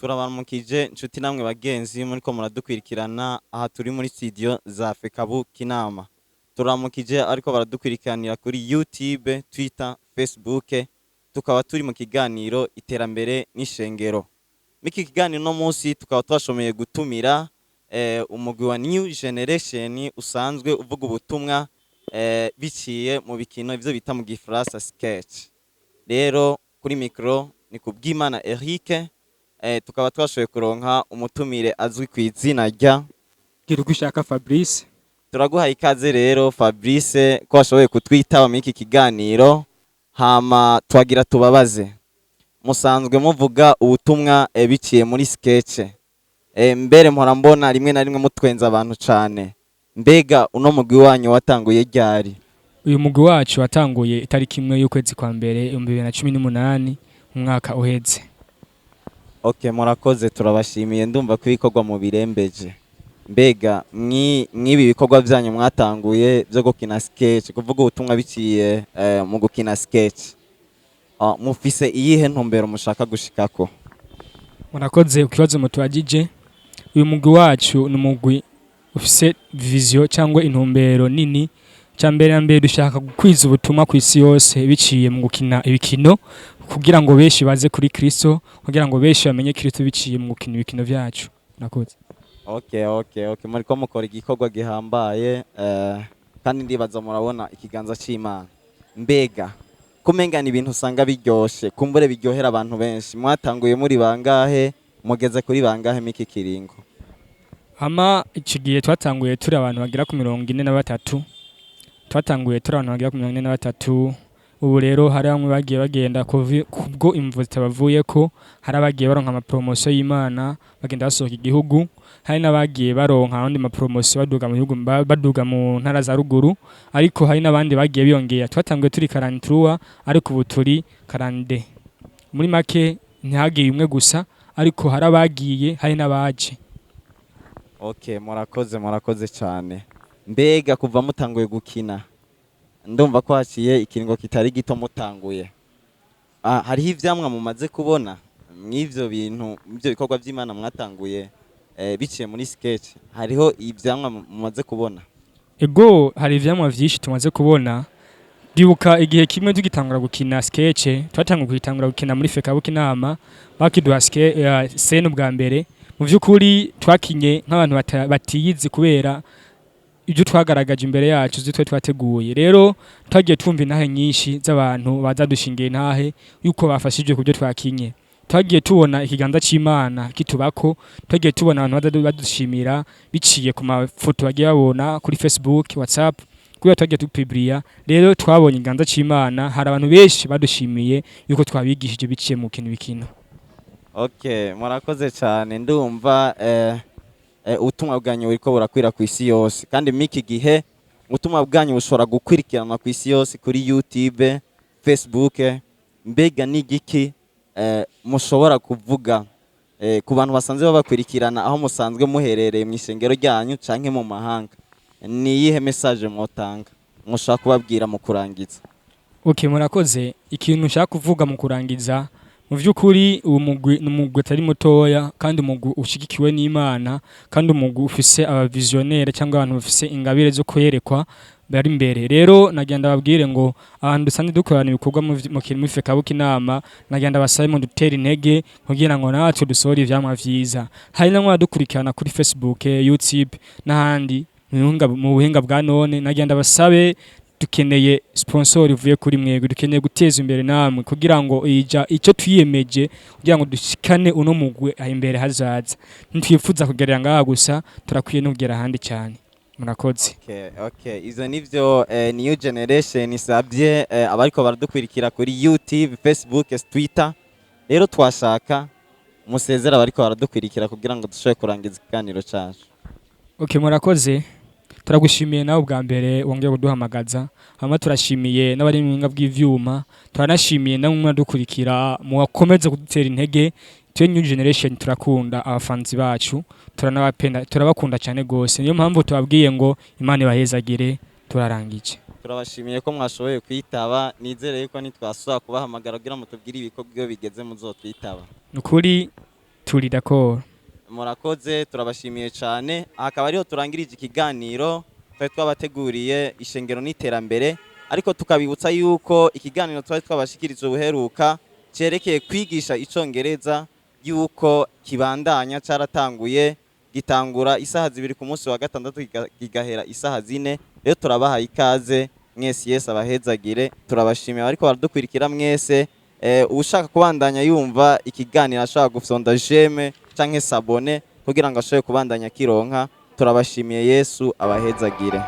turabaramukije inshuti namwe bagenzi muriko muradukwirikirana aha turi muri studio za Fekabu Kinama. Turamukije ariko baradukurikiranira kuri YouTube, Twitter, Facebook, tukaba turi mu kiganiro iterambere n'ishengero. Miki kiganiro no munsi tukaba twashomeye gutumira umugwi wa New Generation usanzwe uvuga ubutumwa biciye mu bikino ivyo bita mu Gifaransa sketch. Rero kuri micro ni Kubwimana Eric, tukaba twashoboye kuronka umutumire azwi ku izina rya Girugushaka Fabrice. Turaguha ikaze rero Fabrice ko washoboye kutwitaba muri iki kiganiro, hama twagira tubabaze musanzwe muvuga ubutumwa biciye muri sketch. Mbere mpora mbona rimwe na rimwe mutwenza abantu cane, mbega uno mugwi wanyu watanguye ryari? Uyu mugwi wacu watanguye itariki imwe y'ukwezi kwa mbere 2018 mu mwaka uheze. Okay, murakoze turabashimiye, ndumva ko ibikorwa mu birembeje. Mbega mwibi bikorwa byanyu mwatanguye byo gukina sketch, kuvuga ubutumwa biciye mu gukina sketch. Mufise iyihe ntumbero mushaka gushikako? Murakoze ukibazo mutwagije. Uyu mugwi wacu ni umugwi ufise vision cyangwa intumbero nini. Cyambere na mbere dushaka gukwiza ubutumwa ku isi yose biciye mu gukina ibikino kugira ngo beshi baze kuri Kristo, kugira ngo beshi bamenye Kristo biciye mu gukina ibikino byacu. Nakoze. Okay, muriko mukora igikorwa gihambaye kandi ndibaza murabona ikiganza c'Imana. Mbega kumengana ibintu usanga biryoshe, kumbure biryohera abantu benshi. Mwatanguye muri bangahe, mugeze kuri bangahe miki kiringo? Hama ikigiye twatanguye turi abantu bagira ku 43. Twatanguye turi abantu bagira ku 43. Ubu rero hari bamwe bagiye bagenda kubwo imvu zitabavuye ko hari abagiye baronka ama promotion y'Imana bagenda basohoka igihugu, hari nabagiye baronka abandi ma promotion baduga mu gihugu baduga mu ntara za ruguru, ariko hari nabandi bagiye biyongera. Twatanguye turi 43 ariko ubu turi 42. Muri make ntihagiye umwe gusa ariko hari abagiye hari nabaje. Okay, murakoze cyane. Mbega kuva mutanguye gukina ndumva ko haciye ikiringo kitari gito mutanguye. Hariho ivyamwa mumaze kubona mw'ivyo bintu, ivyo bikorwa by'Imana mwatanguye biciye muri sketch, hariho ivyamwa mumaze kubona? Ego hari ivyamwa vyinshi tumaze kubona. Ndibuka igihe kimwe tugitangura gukina sketch, twatanguye kwitangura gukina muri Fekabu Kinama, bakiduha scene bwa mbere. Mu vyukuri twakinye nk'abantu batiyizi kubera ibyo twagaragaje imbere yacu zitwe twateguye. Rero twagiye twumva intahe nyinshi z'abantu bazadushingiye intahe yuko bafashije kubyo twakinye. Twagiye tubona ikiganza c'Imana kitubako, twagiye tubona abantu badushimira biciye ku mafoto bagiye babona kuri Facebook, WhatsApp, kuko twagiye tupublia. Rero twabonye ikiganza c'Imana, hari abantu benshi badushimiye yuko twabigishije biciye mu kintu bikino. Okay, murakoze cyane. Ndumva ubutumwa bwanyu buriko burakwira ku isi yose, kandi miki gihe ubutumwa bwanyu bushobora gukwirikirana ku isi yose kuri YouTube, Facebook. Mbega n'igiki mushobora kuvuga ku bantu basanzwe babakwirikirana aho musanzwe muherereye mu isengero ryanyu canke mu mahanga? Ni iyihe message mwotanga mushaka kubabwira mu kurangiza? Okay, murakoze. Ikintu nshaka kuvuga mu kurangiza, mu vyukuri uwo mugwi n'umugwi atari mutoya kandi umugwi ushigikiwe n'Imana, kandi umugwi ufise abavisionnaire cyangwa abantu bafise ingabire zo kwerekwa bari imbere. Rero nagenda babwire ngo abantu dusanzwe dukorana ibikorwa mu kintu Fekabu Kinama, nagenda basabe mu dutera intege kugira ngo natwe dusohore ivyamwa vyiza. Hari namwe badukurikirana kuri Facebook, YouTube n'ahandi mu buhinga bwa none. Nagenda basabe dukeneye sponsor ivuye kuri mwego, dukeneye guteza imbere namwe kugira ngo icyo twiyemeje kugira ngo dushikane uno mugwe imbere hazaza. Ntitwifuza kugerera ngaha gusa, turakwiye no kugera ahandi cyane. Murakoze. Okay, izo nivyo New Generation isabye abariko baradukwirikira kuri YouTube, Facebook, Twitter. Rero twashaka musezera abariko baradukwirikira kugira ngo dushobore kurangiza ikiganiro cyacu. Okay, murakoze. Turagushimiye nawe bwa mbere wongeye kuduhamagaza. Hama turashimiye n'abari mu binga bw'ivyuma, turanashimiye namwe mwadukurikira, mukomeze kudutera intege. Twe New Generation turakunda abafanzi bacu, turanabapenda, turabakunda cyane gose. Niyo mpamvu tubabwiye ngo Imana ibahezagire. Turarangije. Turabashimiye ko mwashoboye kwitaba, nizere yuko nitwasubira kubahamagara kugira mutubwire ibikorwa bigeze muzotwitaba. Nukuri turi d'accord. murakoze turabashimiye cyane. Akaba ariho turangirije ikiganiro twari twabateguriye ishengero n'iterambere, ariko tukabibutsa yuko ikiganiro twari twabashikiriza ubuheruka cyerekeye kwigisha icongereza yuko kibandanya cyaratanguye, gitangura isaha 2 ku munsi wa gatandatu gigahera isaha 4. Rero turabahaye ikaze mwese, Yesu abahezagire. Turabashimiye ariko baradukwirikira mwese. Ushaka kubandanya yumva ikiganiro ashaka gufyonda jeme canke sabone kugira ngo ashobore kubandanya kironka. Turabashimiye, Yesu abahezagire.